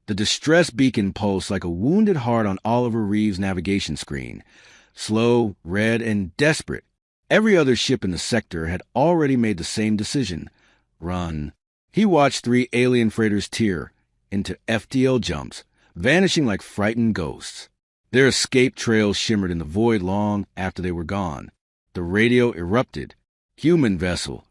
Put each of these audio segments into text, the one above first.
The distress beacon pulsed like a wounded heart on Oliver Reeves' navigation screen. Slow, red, and desperate. Every other ship in the sector had already made the same decision. Run. He watched 3 alien freighters tear into FTL jumps, vanishing like frightened ghosts. Their escape trails shimmered in the void long after they were gone. The radio erupted. Human vessel.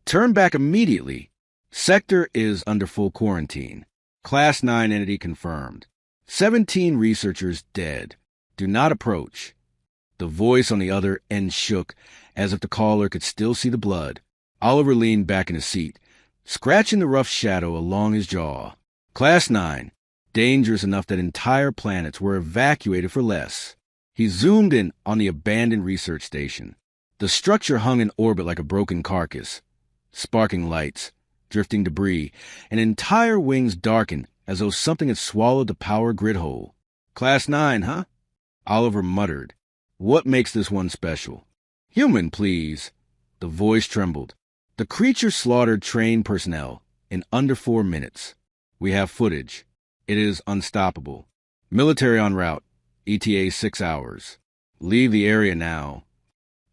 Turn back immediately. Sector is under full quarantine. Class 9 entity confirmed. 17 researchers dead. Do not approach. The voice on the other end shook, as if the caller could still see the blood. Oliver leaned back in his seat, scratching the rough shadow along his jaw. Class 9. Dangerous enough that entire planets were evacuated for less. He zoomed in on the abandoned research station. The structure hung in orbit like a broken carcass. Sparking lights, drifting debris, and entire wings darkened as though something had swallowed the power grid whole. Class 9, huh? Oliver muttered. What makes this one special? Human, please. The voice trembled. The creature slaughtered trained personnel in under 4 minutes. We have footage. It is unstoppable. Military en route. ETA 6 hours. Leave the area now.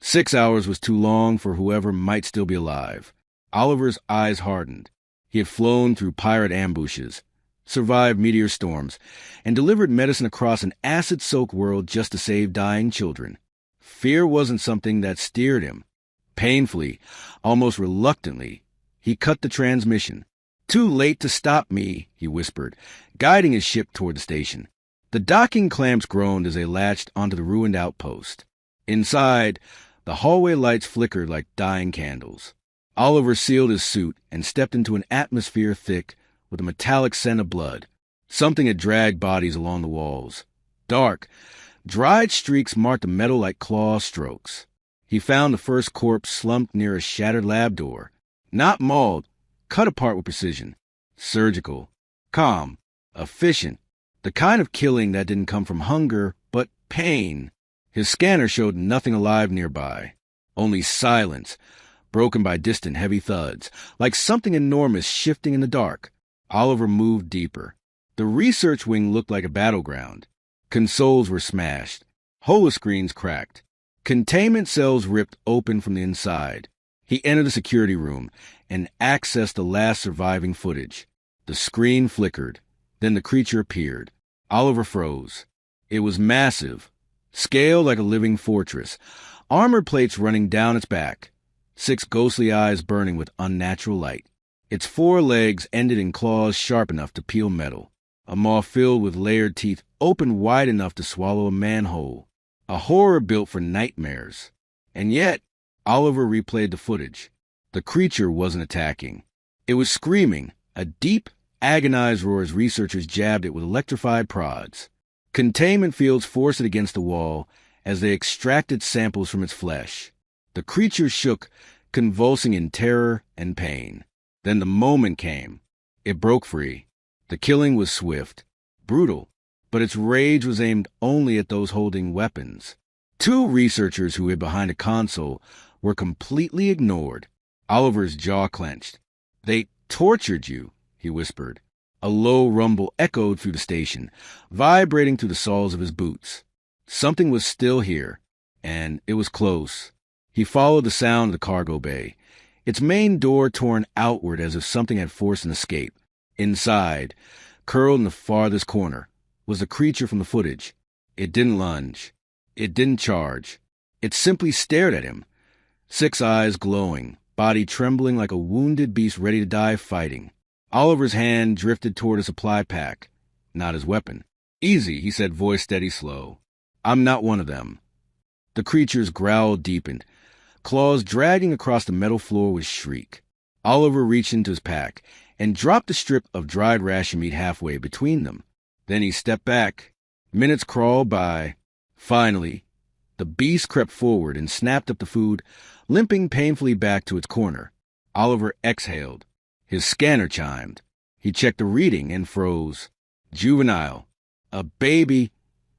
6 hours was too long for whoever might still be alive. Oliver's eyes hardened. He had flown through pirate ambushes, survived meteor storms, and delivered medicine across an acid-soaked world just to save dying children. Fear wasn't something that steered him. Painfully, almost reluctantly, he cut the transmission. Too late to stop me, he whispered, guiding his ship toward the station. The docking clamps groaned as they latched onto the ruined outpost. Inside, the hallway lights flickered like dying candles. Oliver sealed his suit and stepped into an atmosphere thick with a metallic scent of blood. Something had dragged bodies along the walls. Dark, dried streaks marked the metal like claw strokes. He found the first corpse slumped near a shattered lab door. Not mauled, cut apart with precision. Surgical, calm, efficient. The kind of killing that didn't come from hunger, but pain. His scanner showed nothing alive nearby. Only silence, broken by distant heavy thuds, like something enormous shifting in the dark. Oliver moved deeper. The research wing looked like a battleground. Consoles were smashed. Holoscreens cracked. Containment cells ripped open from the inside. He entered the security room and accessed the last surviving footage. The screen flickered. Then the creature appeared. Oliver froze. It was massive. Scaled like a living fortress. Armored plates running down its back. 6 ghostly eyes burning with unnatural light. Its 4 legs ended in claws sharp enough to peel metal. A maw filled with layered teeth opened wide enough to swallow a manhole. A horror built for nightmares. And yet, Oliver replayed the footage. The creature wasn't attacking. It was screaming, a deep, agonized roar as researchers jabbed it with electrified prods. Containment fields forced it against the wall as they extracted samples from its flesh. The creature shook, convulsing in terror and pain. Then the moment came. It broke free. The killing was swift, brutal, but its rage was aimed only at those holding weapons. 2 researchers who hid behind a console were completely ignored. Oliver's jaw clenched. They tortured you, he whispered. A low rumble echoed through the station, vibrating through the soles of his boots. Something was still here, and it was close. He followed the sound of the cargo bay, its main door torn outward as if something had forced an escape. Inside, curled in the farthest corner, was the creature from the footage. It didn't lunge. It didn't charge. It simply stared at him. 6 eyes glowing, body trembling like a wounded beast ready to die fighting. Oliver's hand drifted toward a supply pack, not his weapon. Easy, he said, voice steady, slow. I'm not one of them. The creature's growl deepened, claws dragging across the metal floor with shriek. Oliver reached into his pack and dropped a strip of dried ration meat halfway between them. Then he stepped back. Minutes crawled by. Finally, the beast crept forward and snapped up the food, limping painfully back to its corner. Oliver exhaled. His scanner chimed. He checked the reading and froze. Juvenile. A baby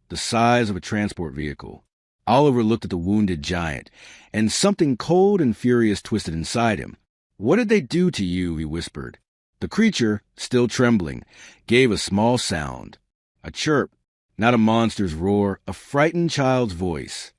the size of a transport vehicle. Oliver looked at the wounded giant, and something cold and furious twisted inside him. What did they do to you? He whispered. The creature, still trembling, gave a small sound. A chirp, not a monster's roar, a frightened child's voice.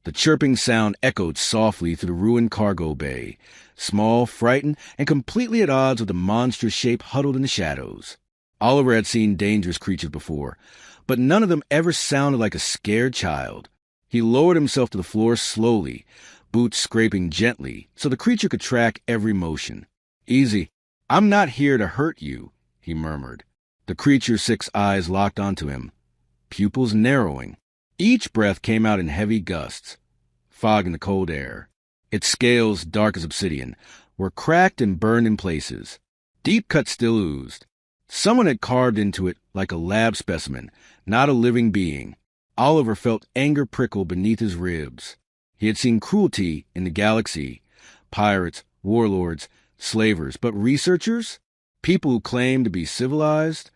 The chirping sound echoed softly through the ruined cargo bay, small, frightened, and completely at odds with the monstrous shape huddled in the shadows. Oliver had seen dangerous creatures before, but none of them ever sounded like a scared child. He lowered himself to the floor slowly, boots scraping gently, so the creature could track every motion. "Easy. I'm not here to hurt you," he murmured. The creature's 6 eyes locked onto him, pupils narrowing. Each breath came out in heavy gusts, fog in the cold air. Its scales, dark as obsidian, were cracked and burned in places. Deep cuts still oozed. Someone had carved into it like a lab specimen, not a living being. Oliver felt anger prickle beneath his ribs. He had seen cruelty in the galaxy. Pirates, warlords, slavers, but researchers? People who claimed to be civilized?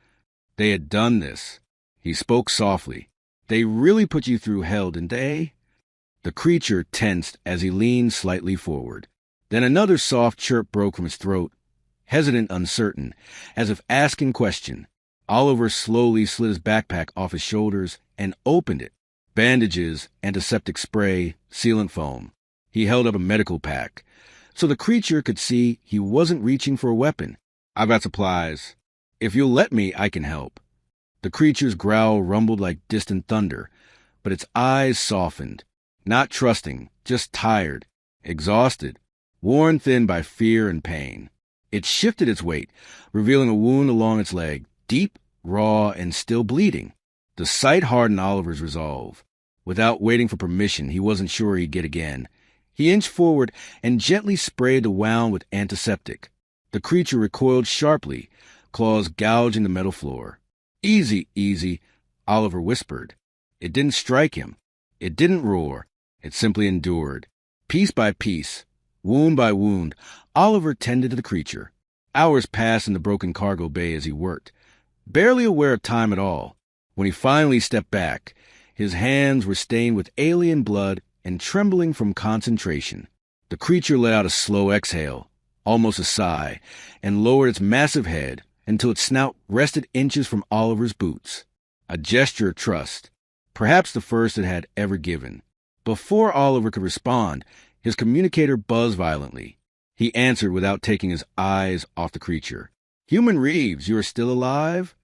They had done this. He spoke softly. "They really put you through hell, didn't they?" The creature tensed as he leaned slightly forward. Then another soft chirp broke from his throat, hesitant, uncertain, as if asking question. Oliver slowly slid his backpack off his shoulders and opened it. Bandages, antiseptic spray, sealant foam. He held up a medical pack, so the creature could see he wasn't reaching for a weapon. "I've got supplies. If you'll let me, I can help." The creature's growl rumbled like distant thunder, but its eyes softened. Not trusting, just tired, exhausted, worn thin by fear and pain. It shifted its weight, revealing a wound along its leg, deep, raw, and still bleeding. The sight hardened Oliver's resolve. Without waiting for permission, he wasn't sure he'd get again. He inched forward and gently sprayed the wound with antiseptic. The creature recoiled sharply, claws gouging the metal floor. "Easy, easy," Oliver whispered. It didn't strike him. It didn't roar. It simply endured. Piece by piece, wound by wound, Oliver tended to the creature. Hours passed in the broken cargo bay as he worked, barely aware of time at all. When he finally stepped back, his hands were stained with alien blood and trembling from concentration. The creature let out a slow exhale, almost a sigh, and lowered its massive head until its snout rested inches from Oliver's boots. A gesture of trust, perhaps the first it had ever given. Before Oliver could respond, his communicator buzzed violently. He answered without taking his eyes off the creature. "Human Reeves, you are still alive?"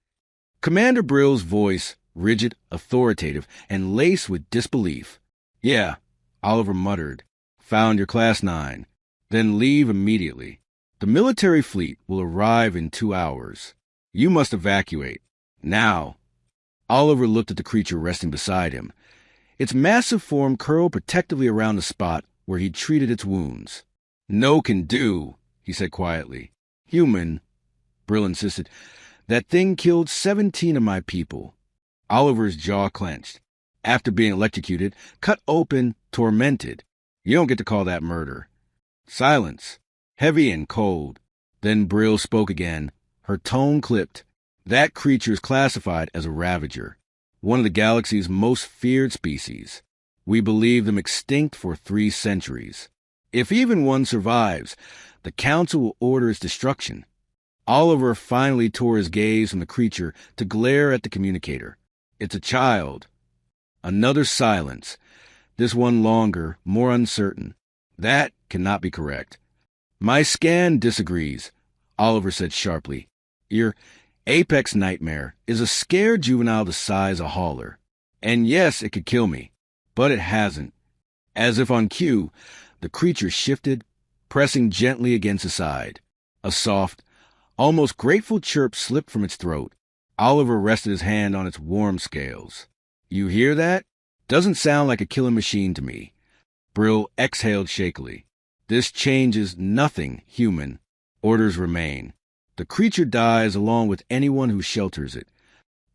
Commander Brill's voice, rigid, authoritative, and laced with disbelief. "Yeah," Oliver muttered. "Found your Class 9. Then leave immediately. The military fleet will arrive in 2 hours. You must evacuate. Now." Oliver looked at the creature resting beside him. Its massive form curled protectively around the spot where he'd treated its wounds. "No can do," he said quietly. "Human," Brill insisted. "That thing killed 17 of my people." Oliver's jaw clenched. "After being electrocuted, cut open, tormented. You don't get to call that murder." Silence, heavy and cold. Then Brill spoke again, her tone clipped. "That creature's classified as a Ravager, one of the galaxy's most feared species. We believe them extinct for 3 centuries. If even one survives, the Council will order its destruction." Oliver finally tore his gaze from the creature to glare at the communicator. "It's a child." Another silence, this one longer, more uncertain. "That cannot be correct." "My scan disagrees," Oliver said sharply. "Your apex nightmare is a scared juvenile the size of Hauler. And yes, it could kill me, but it hasn't." As if on cue, the creature shifted, pressing gently against his side. A soft, almost grateful chirp slipped from its throat. Oliver rested his hand on its warm scales. "You hear that? Doesn't sound like a killing machine to me." Brill exhaled shakily. "This changes nothing, human. Orders remain. The creature dies along with anyone who shelters it."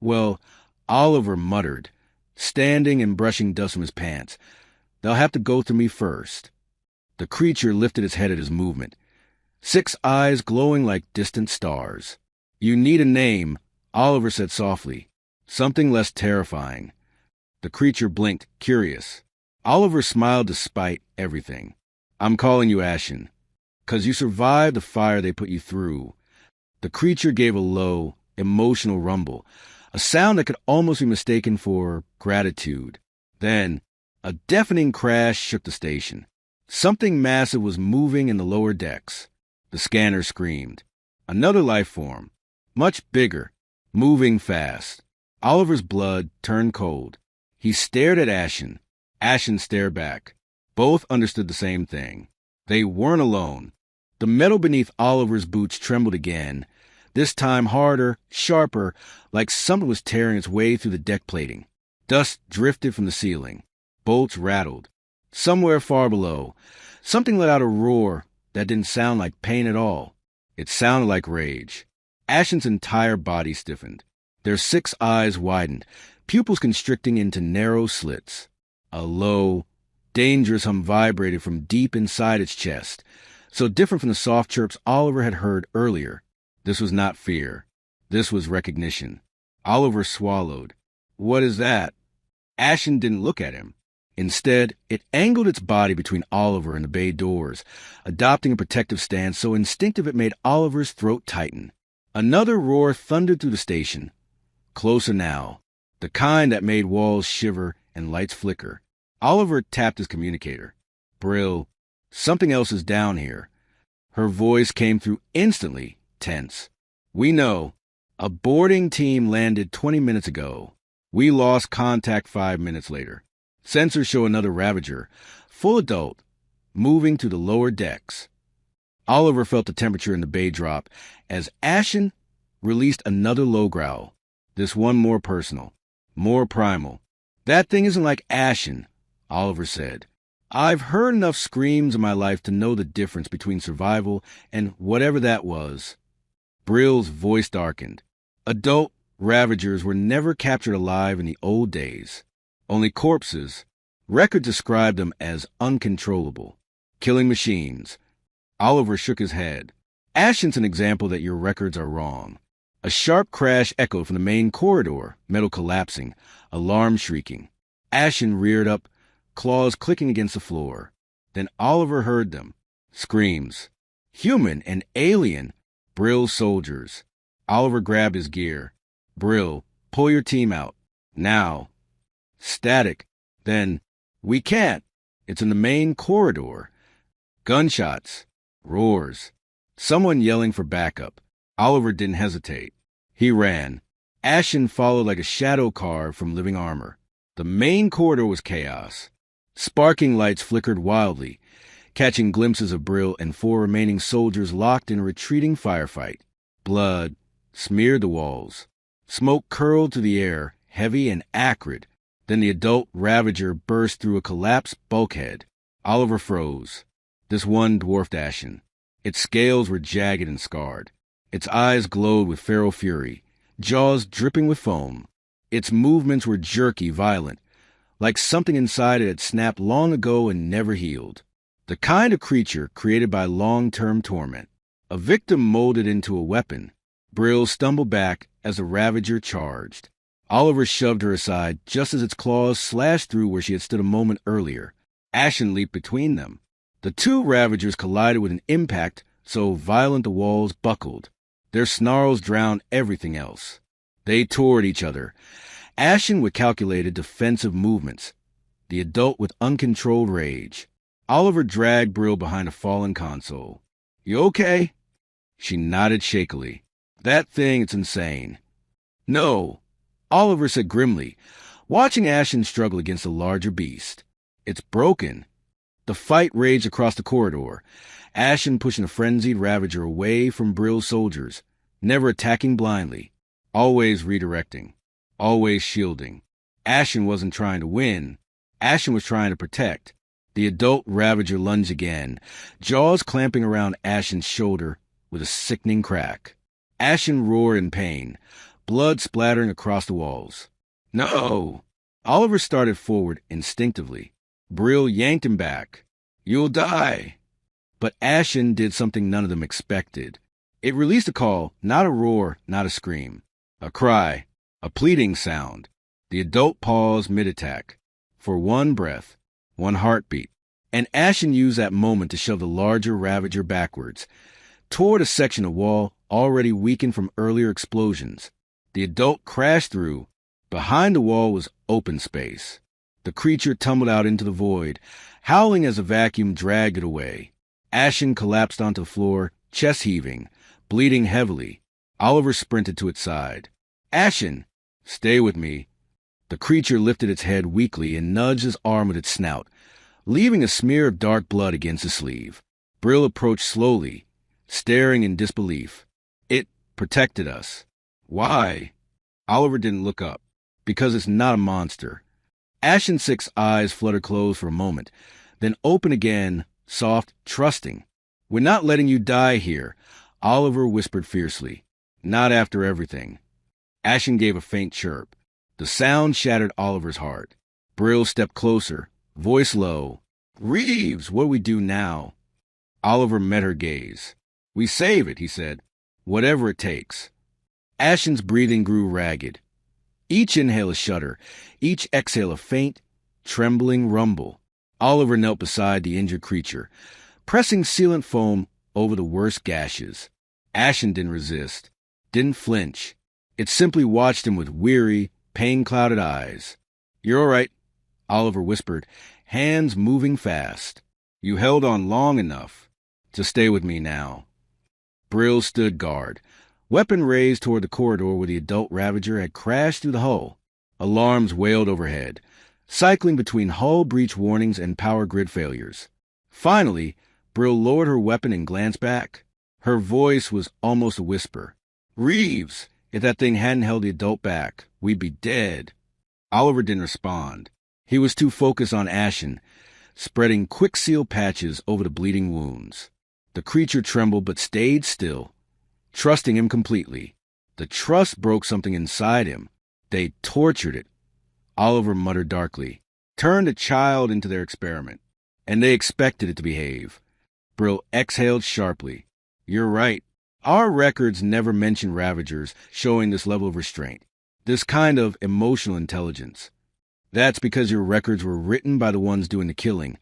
"Well," Oliver muttered, standing and brushing dust from his pants, "they'll have to go through me first." The creature lifted its head at his movement, 6 eyes glowing like distant stars. "You need a name," Oliver said softly. "Something less terrifying." The creature blinked, curious. Oliver smiled despite everything. "I'm calling you Ashen, 'cause you survived the fire they put you through. The creature gave a low, emotional rumble, a sound that could almost be mistaken for gratitude. Then, a deafening crash shook the station. Something massive was moving in the lower decks. The scanner screamed. Another life form, much bigger, moving fast. Oliver's blood turned cold. He stared at Ashen. Ashen stared back. Both understood the same thing. They weren't alone. The metal beneath Oliver's boots trembled again, this time harder, sharper, like something was tearing its way through the deck plating. Dust drifted from the ceiling. Bolts rattled. Somewhere far below, something let out a roar that didn't sound like pain at all. It sounded like rage. Ashen's entire body stiffened. Their 6 eyes widened, pupils constricting into narrow slits. A low, dangerous hum vibrated from deep inside its chest, so different from the soft chirps Oliver had heard earlier. This was not fear. This was recognition. Oliver swallowed. What is that? Ashen didn't look at him. Instead, it angled its body between Oliver and the bay doors, adopting a protective stance so instinctive it made Oliver's throat tighten. Another roar thundered through the station. Closer now, the kind that made walls shiver and lights flicker. Oliver tapped his communicator. Brill, something else is down here. Her voice came through instantly, tense. We know. A boarding team landed 20 minutes ago. We lost contact 5 minutes later. Sensors show another Ravager, full adult, moving to the lower decks. Oliver felt the temperature in the bay drop as Ashen released another low growl, this one more personal, more primal. That thing isn't like Ashen, Oliver said. I've heard enough screams in my life to know the difference between survival and whatever that was. Brill's voice darkened. Adult Ravagers were never captured alive in the old days. Only corpses. Records described them as uncontrollable, killing machines. Oliver shook his head. Ashen's an example that your records are wrong. A sharp crash echoed from the main corridor, metal collapsing, alarm shrieking. Ashen reared up, claws clicking against the floor. Then Oliver heard them. Screams. Human and alien. Brill soldiers. Oliver grabbed his gear. Brill, pull your team out. Now. Static. Then, we can't. It's in the main corridor. Gunshots. Roars. Someone yelling for backup. Oliver didn't hesitate. He ran. Ashen followed like a shadow carved from living armor. The main corridor was chaos. Sparking lights flickered wildly, catching glimpses of Brill and 4 remaining soldiers locked in a retreating firefight. Blood smeared the walls. Smoke curled through the air, heavy and acrid. Then the adult Ravager burst through a collapsed bulkhead. Oliver froze. This one dwarfed Ashen. Its scales were jagged and scarred. Its eyes glowed with feral fury, jaws dripping with foam. Its movements were jerky, violent, like something inside it had snapped long ago and never healed. The kind of creature created by long-term torment. A victim molded into a weapon. Brill stumbled back as the Ravager charged. Oliver shoved her aside just as its claws slashed through where she had stood a moment earlier. Ashen leaped between them. The 2 Ravagers collided with an impact so violent the walls buckled. Their snarls drowned everything else. They tore at each other, Ashen with calculated defensive movements, the adult with uncontrolled rage. Oliver dragged Brill behind a fallen console. You okay? She nodded shakily. That thing, it's insane. No, Oliver said grimly, watching Ashen struggle against the larger beast. It's broken. The fight raged across the corridor, Ashen pushing a frenzied Ravager away from Brill's soldiers, never attacking blindly, always redirecting, always shielding. Ashen wasn't trying to win. Ashen was trying to protect. The adult Ravager lunged again, jaws clamping around Ashen's shoulder with a sickening crack. Ashen roared in pain, blood splattering across the walls. No! Oliver started forward instinctively. Brill yanked him back. You'll die! But Ashen did something none of them expected. It released a call, not a roar, not a scream. A cry, a pleading sound. The adult paused mid-attack. For one breath, one heartbeat. And Ashen used that moment to shove the larger Ravager backwards, toward a section of wall already weakened from earlier explosions. The adult crashed through. Behind the wall was open space. The creature tumbled out into the void, howling as a vacuum dragged it away. Ashen collapsed onto the floor, chest heaving, bleeding heavily. Oliver sprinted to its side. Ashen! Stay with me. The creature lifted its head weakly and nudged his arm with its snout, leaving a smear of dark blood against his sleeve. Brill approached slowly, staring in disbelief. It protected us. Why? Oliver didn't look up. Because it's not a monster. Ashen's 6 eyes fluttered closed for a moment, then open again, soft, trusting. We're not letting you die here, Oliver whispered fiercely. Not after everything. Ashen gave a faint chirp. The sound shattered Oliver's heart. Brill stepped closer, voice low. Reeves, what do we do now? Oliver met her gaze. We save it, he said. Whatever it takes. Ashen's breathing grew ragged. Each inhale a shudder, each exhale a faint, trembling rumble. Oliver knelt beside the injured creature, pressing sealant foam over the worst gashes. Ashen didn't resist, didn't flinch. It simply watched him with weary, pain-clouded eyes. You're all right, Oliver whispered, hands moving fast. You held on long enough to stay with me now. Brill stood guard, weapon raised toward the corridor where the adult Ravager had crashed through the hull. Alarms wailed overhead, cycling between hull breach warnings and power grid failures. Finally, Brill lowered her weapon and glanced back. Her voice was almost a whisper. Reeves, if that thing hadn't held the adult back, we'd be dead. Oliver didn't respond. He was too focused on Ashen, spreading quick seal patches over the bleeding wounds. The creature trembled but stayed still, trusting him completely. The trust broke something inside him. They tortured it. Oliver muttered darkly, turned a child into their experiment, and they expected it to behave. Brill exhaled sharply. You're right. Our records never mention Ravagers showing this level of restraint, this kind of emotional intelligence. That's because your records were written by the ones doing the killing.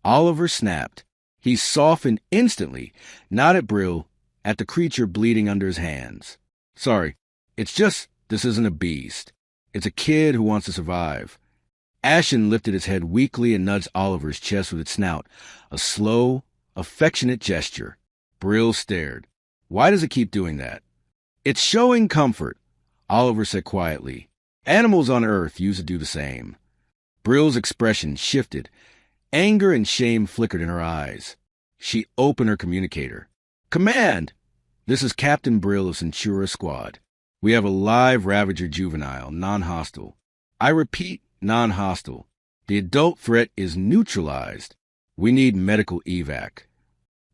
Oliver snapped. He softened instantly, not at Brill, at the creature bleeding under his hands. Sorry, it's just this isn't a beast. It's a kid who wants to survive. Ashen lifted its head weakly and nudged Oliver's chest with its snout, a slow, affectionate gesture. Brill stared. Why does it keep doing that? It's showing comfort, Oliver said quietly. Animals on Earth used to do the same. Brill's expression shifted. Anger and shame flickered in her eyes. She opened her communicator. Command! This is Captain Brill of Centura Squad. We have a live Ravager juvenile, non-hostile. I repeat, non-hostile. The adult threat is neutralized. We need medical evac.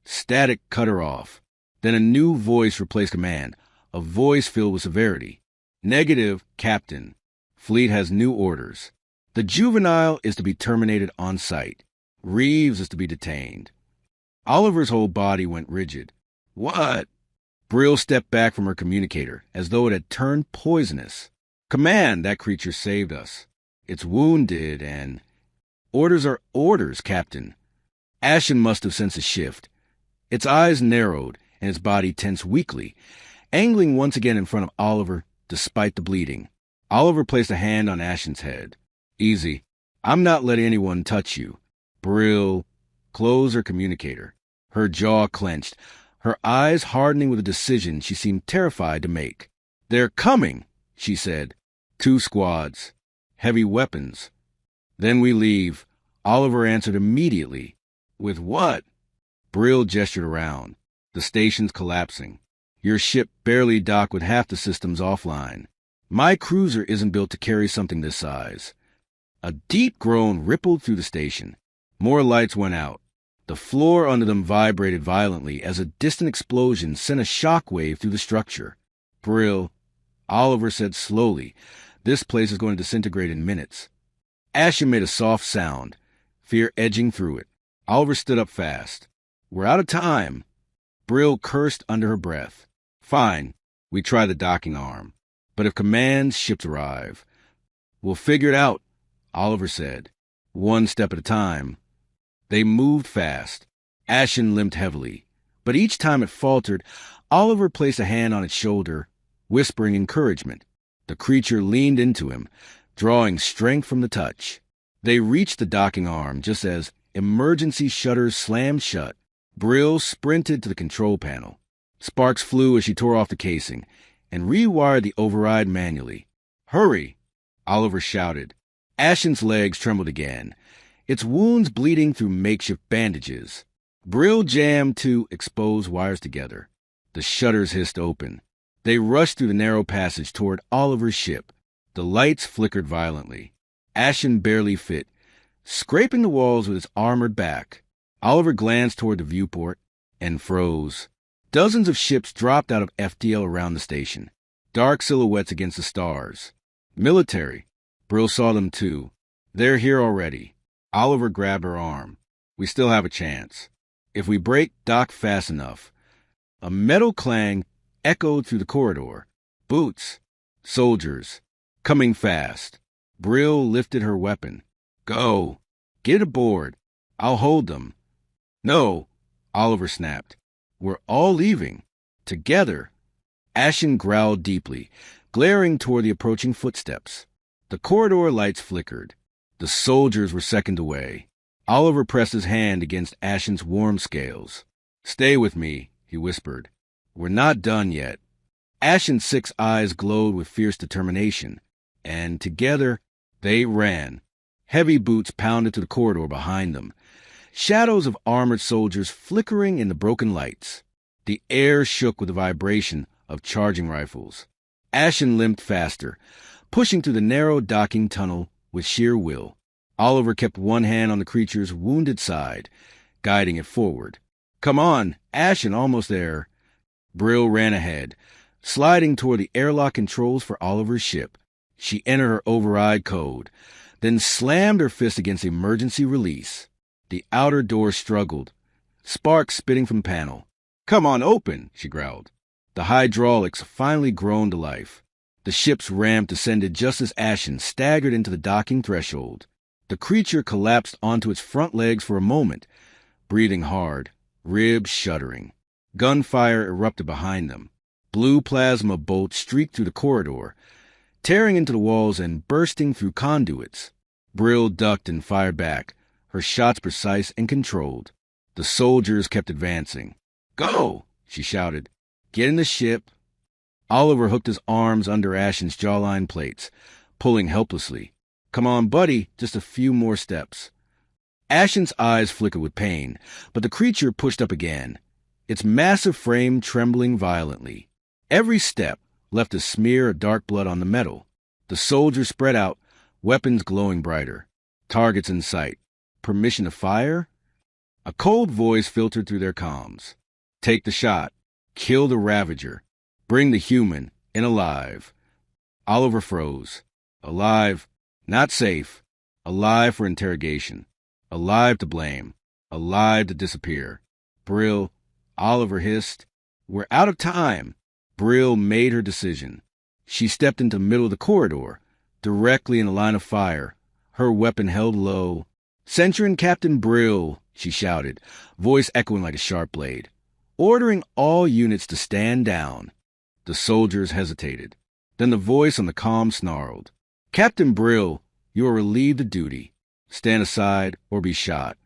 Static cut her off. Then a new voice replaced command, a voice filled with severity. Negative, Captain. Fleet has new orders. The juvenile is to be terminated on sight. Reeves is to be detained. Oliver's whole body went rigid. What? Brill stepped back from her communicator, as though it had turned poisonous. Command, that creature saved us. It's wounded and... Orders are orders, Captain. Ashen must have sensed a shift. Its eyes narrowed, and its body tensed weakly, angling once again in front of Oliver, despite the bleeding. Oliver placed a hand on Ashen's head. Easy. I'm not letting anyone touch you. Brill closed her communicator. Her jaw clenched, her eyes hardening with a decision she seemed terrified to make. They're coming, she said. 2 squads. Heavy weapons. Then we leave. Oliver answered immediately. With what? Brill gestured around. The station's collapsing. Your ship barely docked with half the systems offline. My cruiser isn't built to carry something this size. A deep groan rippled through the station. More lights went out. The floor under them vibrated violently as a distant explosion sent a shockwave through the structure. Brill, Oliver said slowly, this place is going to disintegrate in minutes. Ashen made a soft sound, fear edging through it. Oliver stood up fast. We're out of time. Brill cursed under her breath. Fine, we try the docking arm. But if command's ships arrive, we'll figure it out, Oliver said. One step at a time. They moved fast. Ashen limped heavily. But each time it faltered, Oliver placed a hand on its shoulder, whispering encouragement. The creature leaned into him, drawing strength from the touch. They reached the docking arm just as emergency shutters slammed shut. Brill sprinted to the control panel. Sparks flew as she tore off the casing and rewired the override manually. "Hurry!" Oliver shouted. Ashen's legs trembled again, its wounds bleeding through makeshift bandages. Brill jammed two exposed wires together. The shutters hissed open. They rushed through the narrow passage toward Oliver's ship. The lights flickered violently. Ashen barely fit, scraping the walls with its armored back. Oliver glanced toward the viewport and froze. Dozens of ships dropped out of FTL around the station, dark silhouettes against the stars. Military. Brill saw them too. "They're here already." Oliver grabbed her arm. "We still have a chance. If we break dock fast enough." A metal clang echoed through the corridor. Boots. Soldiers. Coming fast. Brill lifted her weapon. "Go. Get aboard. I'll hold them." "No," Oliver snapped. "We're all leaving. Together." Ashen growled deeply, glaring toward the approaching footsteps. The corridor lights flickered. The soldiers were seconds away. Oliver pressed his hand against Ashen's warm scales. "Stay with me," he whispered. "We're not done yet." Ashen's 6 eyes glowed with fierce determination, and together they ran. Heavy boots pounded through the corridor behind them, shadows of armored soldiers flickering in the broken lights. The air shook with the vibration of charging rifles. Ashen limped faster, pushing through the narrow docking tunnel with sheer will. Oliver kept one hand on the creature's wounded side, guiding it forward. "Come on, Ashen, almost there." Brill ran ahead, sliding toward the airlock controls for Oliver's ship. She entered her override code, then slammed her fist against emergency release. The outer door struggled, sparks spitting from panel. "Come on, open," she growled. The hydraulics finally groaned to life. The ship's ramp descended just as Ashen staggered into the docking threshold. The creature collapsed onto its front legs for a moment, breathing hard, ribs shuddering. Gunfire erupted behind them. Blue plasma bolts streaked through the corridor, tearing into the walls and bursting through conduits. Brill ducked and fired back, her shots precise and controlled. The soldiers kept advancing. "Go!" she shouted. "Get in the ship." Oliver hooked his arms under Ashen's jawline plates, pulling helplessly. "Come on, buddy, just a few more steps." Ashen's eyes flickered with pain, but the creature pushed up again, its massive frame trembling violently. Every step left a smear of dark blood on the metal. The soldiers spread out, weapons glowing brighter. Targets in sight. Permission to fire? A cold voice filtered through their comms. "Take the shot. Kill the Ravager. Bring the human in alive." Oliver froze. Alive. Not safe. Alive for interrogation. Alive to blame. Alive to disappear. Brill. Oliver hissed. "We're out of time." Brill made her decision. She stepped into the middle of the corridor, directly in the line of fire, her weapon held low. "Centurion Captain Brill," she shouted, voice echoing like a sharp blade, ordering all units to stand down. The soldiers hesitated. Then the voice on the comm snarled. "Captain Brill, you are relieved of duty. Stand aside or be shot."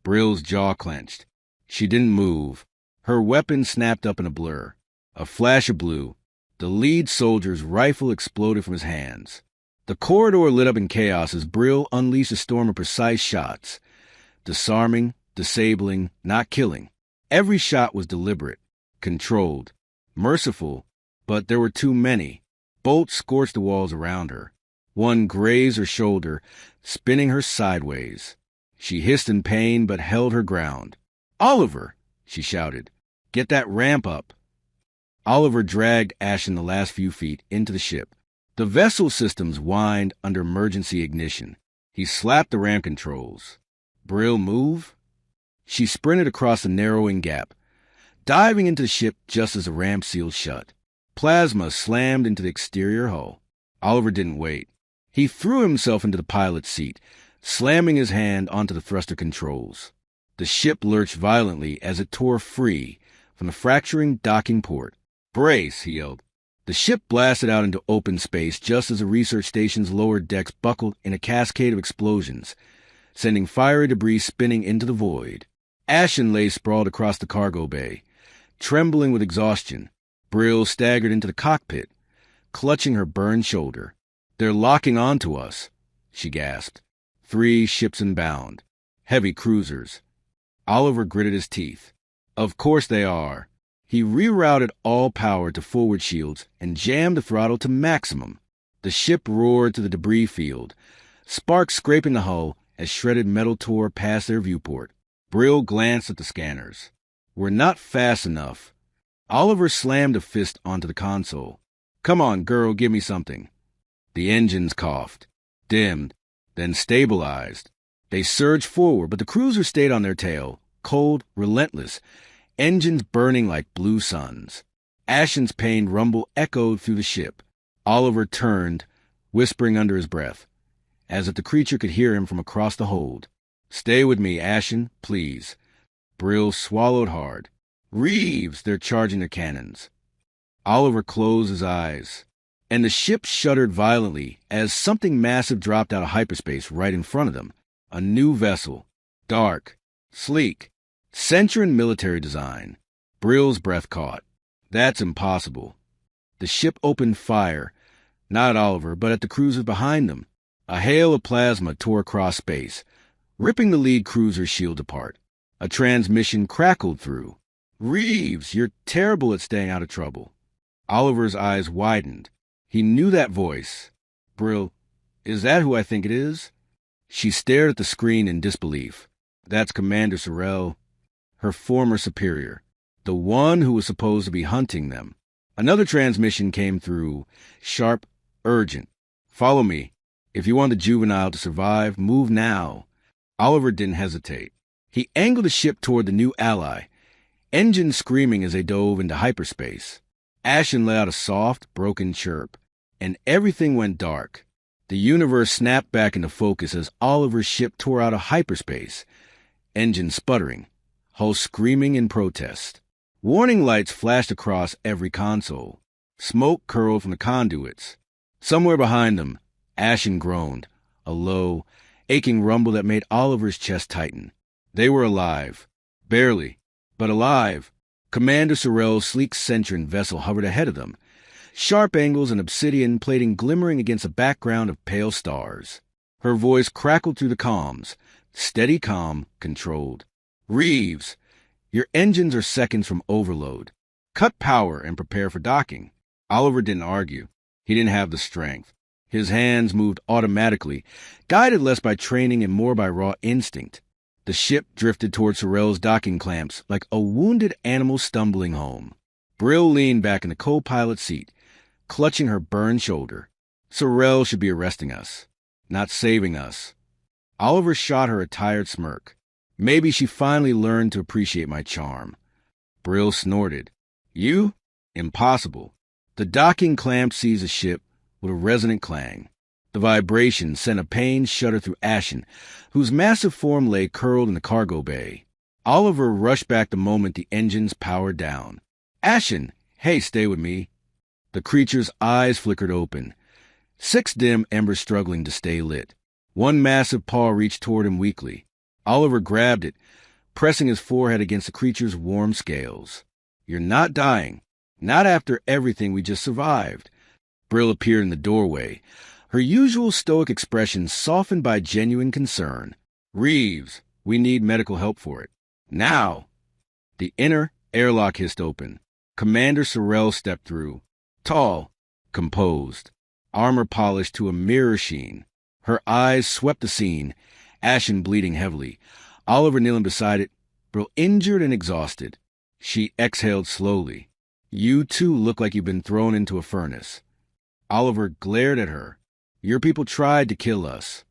Brill's jaw clenched. She didn't move. Her weapon snapped up in a blur. A flash of blue. The lead soldier's rifle exploded from his hands. The corridor lit up in chaos as Brill unleashed a storm of precise shots. Disarming, disabling, not killing. Every shot was deliberate, controlled, merciful, but there were too many. Bolts scorched the walls around her. One grazed her shoulder, spinning her sideways. She hissed in pain but held her ground. "Oliver!" she shouted. "Get that ramp up." Oliver dragged Ashen the last few feet into the ship. The vessel systems whined under emergency ignition. He slapped the ramp controls. "Brill, move." She sprinted across the narrowing gap, diving into the ship just as the ramp sealed shut. Plasma slammed into the exterior hull. Oliver didn't wait. He threw himself into the pilot's seat, slamming his hand onto the thruster controls. The ship lurched violently as it tore free, from the fracturing docking port. "Brace!" he yelled. The ship blasted out into open space just as the research station's lower decks buckled in a cascade of explosions, sending fiery debris spinning into the void. Ashen lay sprawled across the cargo bay, trembling with exhaustion. Brill staggered into the cockpit, clutching her burned shoulder. "They're locking onto us," she gasped. 3 ships inbound. Heavy cruisers. Oliver gritted his teeth. "Of course they are." He rerouted all power to forward shields and jammed the throttle to maximum. The ship roared to the debris field, sparks scraping the hull as shredded metal tore past their viewport. Brill glanced at the scanners. "We're not fast enough." Oliver slammed a fist onto the console. "Come on, girl, give me something." The engines coughed, dimmed, then stabilized. They surged forward, but the cruiser stayed on their tail, cold, relentless, engines burning like blue suns. Ashen's pained rumble echoed through the ship. Oliver turned, whispering under his breath, as if the creature could hear him from across the hold. "Stay with me, Ashen, please." Brill swallowed hard. "Reeves, they're charging their cannons." Oliver closed his eyes, and the ship shuddered violently as something massive dropped out of hyperspace right in front of them. A new vessel, dark, sleek, Centuran military design. Brill's breath caught. "That's impossible." The ship opened fire, not at Oliver, but at the cruisers behind them. A hail of plasma tore across space, ripping the lead cruiser's shield apart. A transmission crackled through. "Reeves, you're terrible at staying out of trouble." Oliver's eyes widened. He knew that voice. "Brill, is that who I think it is?" She stared at the screen in disbelief. "That's Commander Sorrell, her former superior, the one who was supposed to be hunting them." Another transmission came through, sharp, urgent. "Follow me. If you want the juvenile to survive, move now." Oliver didn't hesitate. He angled the ship toward the new ally, engines screaming as they dove into hyperspace. Ashen let out a soft, broken chirp, and everything went dark. The universe snapped back into focus as Oliver's ship tore out of hyperspace, engine sputtering, hull screaming in protest. Warning lights flashed across every console. Smoke curled from the conduits. Somewhere behind them, Ashen groaned, a low, aching rumble that made Oliver's chest tighten. They were alive. Barely, but alive. Commander Sorrell's sleek Centuran vessel hovered ahead of them, sharp angles and obsidian plating glimmering against a background of pale stars. Her voice crackled through the comms, steady, calm, controlled. "Reeves, your engines are seconds from overload. Cut power and prepare for docking." Oliver didn't argue. He didn't have the strength. His hands moved automatically, guided less by training and more by raw instinct. The ship drifted toward Sorrell's docking clamps like a wounded animal stumbling home. Brill leaned back in the co-pilot seat, clutching her burned shoulder. "Sorrell should be arresting us, not saving us." Oliver shot her a tired smirk. "Maybe she finally learned to appreciate my charm." Brill snorted. "You? Impossible." The docking clamp seized the ship with a resonant clang. The vibration sent a pained shudder through Ashen, whose massive form lay curled in the cargo bay. Oliver rushed back the moment the engines powered down. "Ashen, hey, stay with me." The creature's eyes flickered open, 6 dim embers struggling to stay lit. One massive paw reached toward him weakly. Oliver grabbed it, pressing his forehead against the creature's warm scales. "You're not dying. Not after everything we just survived." Brill appeared in the doorway, her usual stoic expression softened by genuine concern. "Reeves, we need medical help for it. Now!" The inner airlock hissed open. Commander Sorrell stepped through. Tall, composed, armor polished to a mirror sheen. Her eyes swept the scene, Ashen bleeding heavily. Oliver kneeling beside it, Brill injured and exhausted. She exhaled slowly. "You too look like you've been thrown into a furnace." Oliver glared at her. "Your people tried to kill us."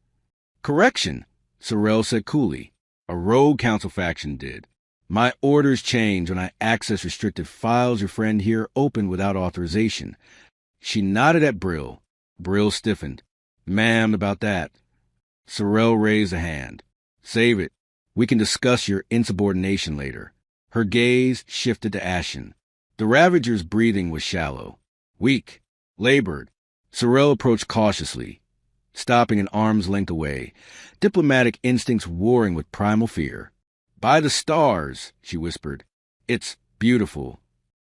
"Correction," Sorrell said coolly. "A rogue council faction did. My orders change when I access restricted files your friend here opened without authorization." She nodded at Brill. Brill stiffened. "Ma'am, about that." Sorrell raised a hand. "Save it. We can discuss your insubordination later." Her gaze shifted to Ashen. The Ravager's breathing was shallow, weak, labored. Sorrel approached cautiously, stopping an arm's length away, diplomatic instincts warring with primal fear. "By the stars," she whispered. "It's beautiful."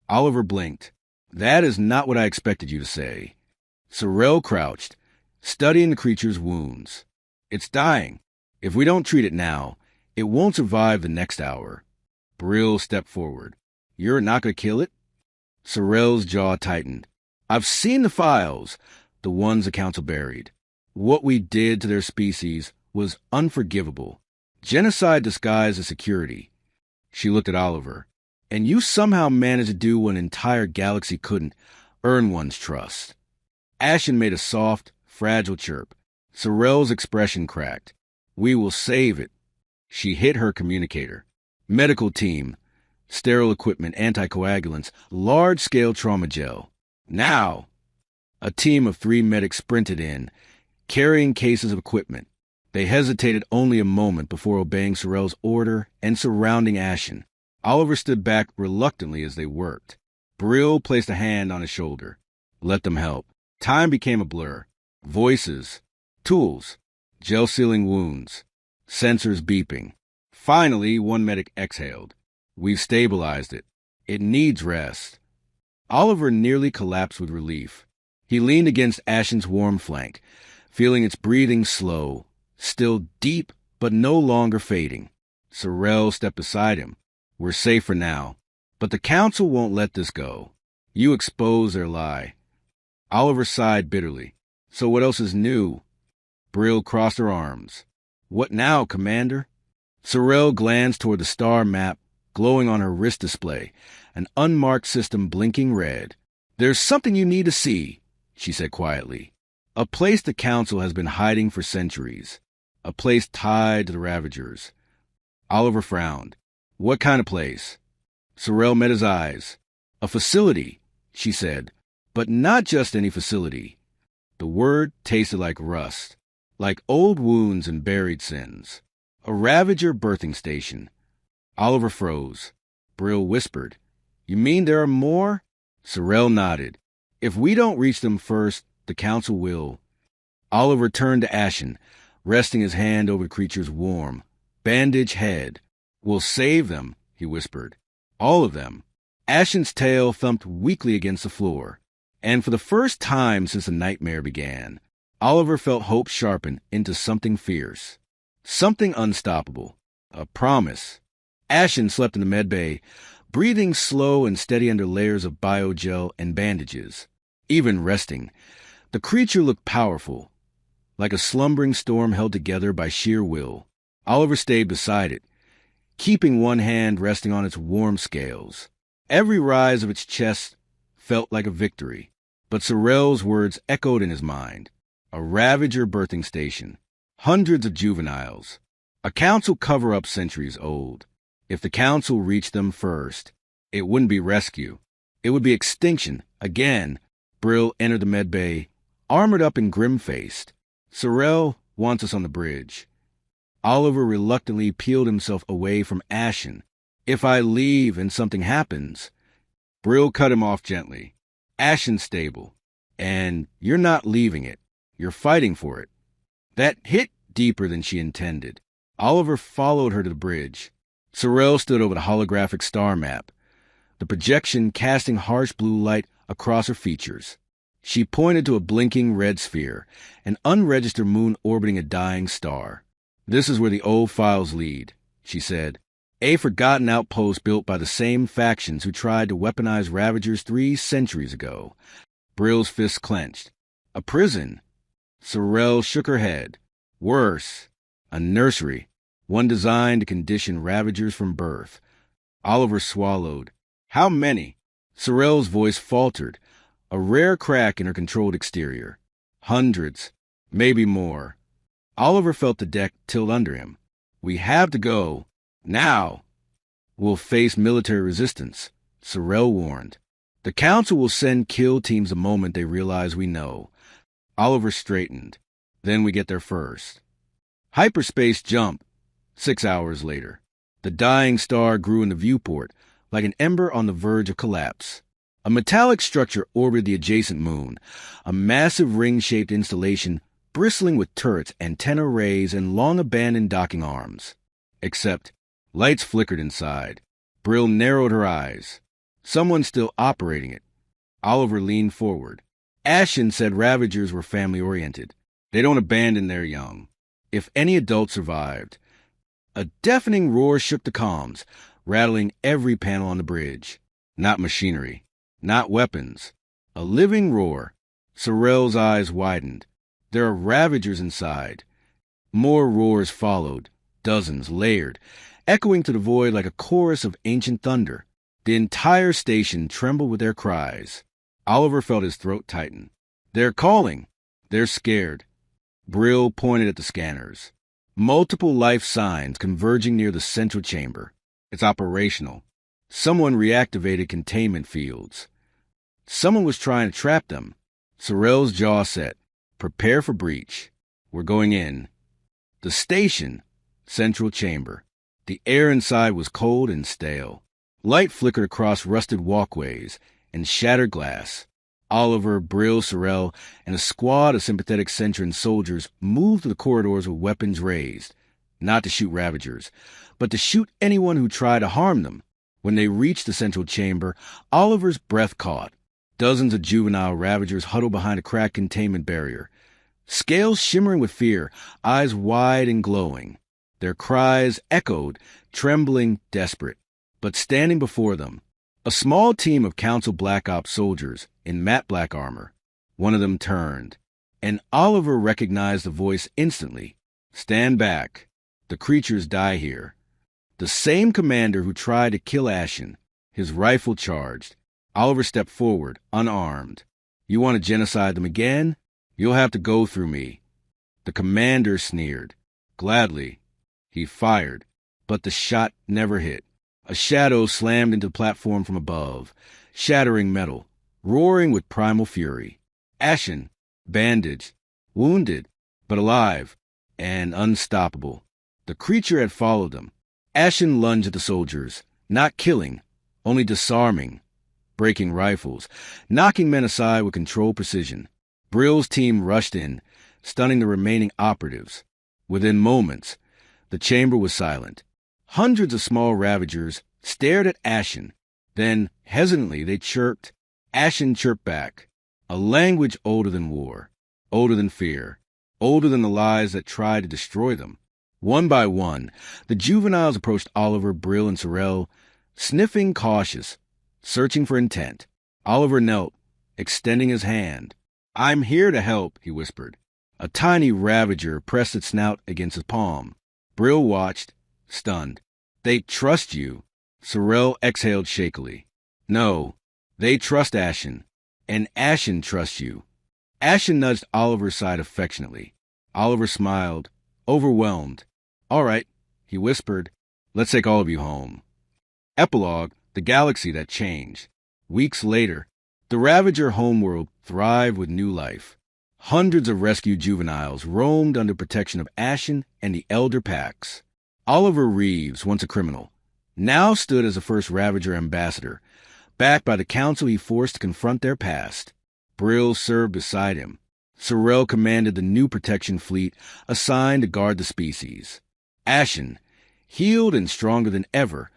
Oliver blinked. "That is not what I expected you to say." Sorrel crouched, studying the creature's wounds. "It's dying. If we don't treat it now, it won't survive the next hour." Brill stepped forward. "You're not going to kill it?" Sorrel's jaw tightened. "I've seen the files, the ones the council buried. What we did to their species was unforgivable. Genocide disguised as security." She looked at Oliver. "And you somehow managed to do what an entire galaxy couldn't, earn one's trust." Ashen made a soft, fragile chirp. Sorrel's expression cracked. "We will save it." She hit her communicator. "Medical team. Sterile equipment, anticoagulants, large-scale trauma gel. Now!" A team of 3 medics sprinted in, carrying cases of equipment. They hesitated only a moment before obeying Sorrel's order and surrounding Ashen. Oliver stood back reluctantly as they worked. Brill placed a hand on his shoulder. "Let them help." Time became a blur. Voices, tools, gel-sealing wounds, sensors beeping. Finally, one medic exhaled. "We've stabilized it. It needs rest." Oliver nearly collapsed with relief. He leaned against Ashen's warm flank, feeling its breathing slow, still deep but no longer fading. Sorrel stepped beside him. "We're safe for now, but the council won't let this go. You expose their lie." Oliver sighed bitterly. "So what else is new?" Brill crossed her arms. "What now, Commander?" Sorrel glanced toward the star map glowing on her wrist display, an unmarked system blinking red. "There's something you need to see," she said quietly. "A place the council has been hiding for centuries. A place tied to the Ravagers." Oliver frowned. "What kind of place?" Sorrel met his eyes. "A facility," she said, "but not just any facility." The word tasted like rust, like old wounds and buried sins. "A Ravager birthing station." Oliver froze. Brill whispered, "You mean there are more?" Sorrel nodded. "If we don't reach them first, the council will." Oliver turned to Ashen, resting his hand over the creature's warm, bandaged head. "We'll save them," he whispered. "All of them." Ashen's tail thumped weakly against the floor, and for the first time since the nightmare began, Oliver felt hope sharpen into something fierce, something unstoppable, a promise. Ashen slept in the medbay, breathing slow and steady under layers of biogel and bandages. Even resting, the creature looked powerful, like a slumbering storm held together by sheer will. Oliver stayed beside it, keeping one hand resting on its warm scales. Every rise of its chest felt like a victory, but Sorrel's words echoed in his mind. A Ravager birthing station, hundreds of juveniles, a council cover-up centuries old. If the council reached them first, it wouldn't be rescue. It would be extinction. Again, Brill entered the medbay, armored up and grim-faced. "Sorrel wants us on the bridge." Oliver reluctantly peeled himself away from Ashen. "If I leave and something happens..." Brill cut him off gently. "Ashen's stable, and you're not leaving it. You're fighting for it." That hit deeper than she intended. Oliver followed her to the bridge. Sorrel stood over the holographic star map, the projection casting harsh blue light across her features. She pointed to a blinking red sphere, an unregistered moon orbiting a dying star. "This is where the old files lead," she said. "A forgotten outpost built by the same factions who tried to weaponize Ravagers 3 centuries ago." Brill's fists clenched. "A prison?" Sorrel shook her head. "Worse. A nursery. One designed to condition Ravagers from birth." Oliver swallowed. "How many?" Sorrel's voice faltered, a rare crack in her controlled exterior. "Hundreds. Maybe more." Oliver felt the deck tilt under him. "We have to go. Now." "We'll face military resistance," Sorrel warned. "The council will send kill teams the moment they realize we know." Oliver straightened. "Then we get there first." Hyperspace jump. 6 hours later. The dying star grew in the viewport, like an ember on the verge of collapse. A metallic structure orbited the adjacent moon, a massive ring-shaped installation bristling with turrets, antenna arrays, and long-abandoned docking arms. Except, lights flickered inside. Brill narrowed her eyes. Someone still operating it. Oliver leaned forward. Ashen said Ravagers were family-oriented. They don't abandon their young. If any adult survived. A deafening roar shook the comms, rattling every panel on the bridge. Not machinery. Not weapons. A living roar. Sorrel's eyes widened. There are Ravagers inside. More roars followed, dozens layered, echoing to the void like a chorus of ancient thunder. The entire station trembled with their cries. Oliver felt his throat tighten. They're calling. They're scared. Brill pointed at the scanners. Multiple life signs converging near the central chamber. It's operational. Someone reactivated containment fields. Someone was trying to trap them. Sorrel's jaw set. Prepare for breach. We're going in. The station. Central chamber. The air inside was cold and stale. Light flickered across rusted walkways and shattered glass. Oliver, Brill, Sorrel, and a squad of sympathetic Centran soldiers moved through the corridors with weapons raised, not to shoot Ravagers, but to shoot anyone who tried to harm them. When they reached the central chamber, Oliver's breath caught. Dozens of juvenile Ravagers huddled behind a cracked containment barrier, scales shimmering with fear, eyes wide and glowing. Their cries echoed, trembling, desperate. But standing before them, a small team of Council Black Ops soldiers in matte black armor. One of them turned, and Oliver recognized the voice instantly. Stand back. The creatures die here. The same commander who tried to kill Ashen, his rifle charged. Oliver stepped forward, unarmed. You want to genocide them again? You'll have to go through me. The commander sneered. Gladly. He fired, but the shot never hit. A shadow slammed into the platform from above, shattering metal, roaring with primal fury. Ashen, bandaged, wounded, but alive, and unstoppable. The creature had followed them. Ashen lunged at the soldiers, not killing, only disarming, breaking rifles, knocking men aside with controlled precision. Brill's team rushed in, stunning the remaining operatives. Within moments, the chamber was silent. Hundreds of small Ravagers stared at Ashen. Then, hesitantly, they chirped. Ashen chirped back. A language older than war, older than fear, older than the lies that tried to destroy them. One by one, the juveniles approached Oliver, Brill, and Sorrel, sniffing cautious, searching for intent. Oliver knelt, extending his hand. I'm here to help, he whispered. A tiny Ravager pressed its snout against his palm. Brill watched, stunned. They trust you. Sorrel exhaled shakily. No, they trust Ashen, and Ashen trusts you. Ashen nudged Oliver's side affectionately. Oliver smiled, overwhelmed. All right, he whispered. Let's take all of you home. Epilogue, the galaxy that changed. Weeks later, the Ravager homeworld thrived with new life. Hundreds of rescued juveniles roamed under protection of Ashen and the Elder Packs. Oliver Reeves, once a criminal, now stood as the first Ravager ambassador, backed by the council he forced to confront their past. Brill served beside him. Sorrel commanded the new protection fleet assigned to guard the species. Ashen, healed and stronger than ever,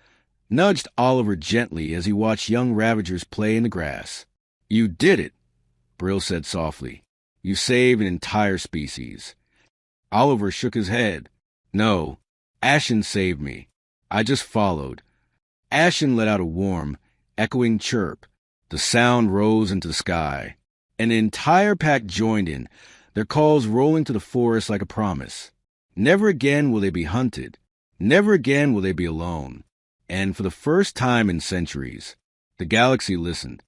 nudged Oliver gently as he watched young Ravagers play in the grass. You did it, Brill said softly. You saved an entire species. Oliver shook his head. No, Ashen saved me. I just followed. Ashen let out a warm, echoing chirp. The sound rose into the sky. An entire pack joined in, their calls rolling to the forest like a promise. Never again will they be hunted. Never again will they be alone. And for the first time in centuries, the galaxy listened.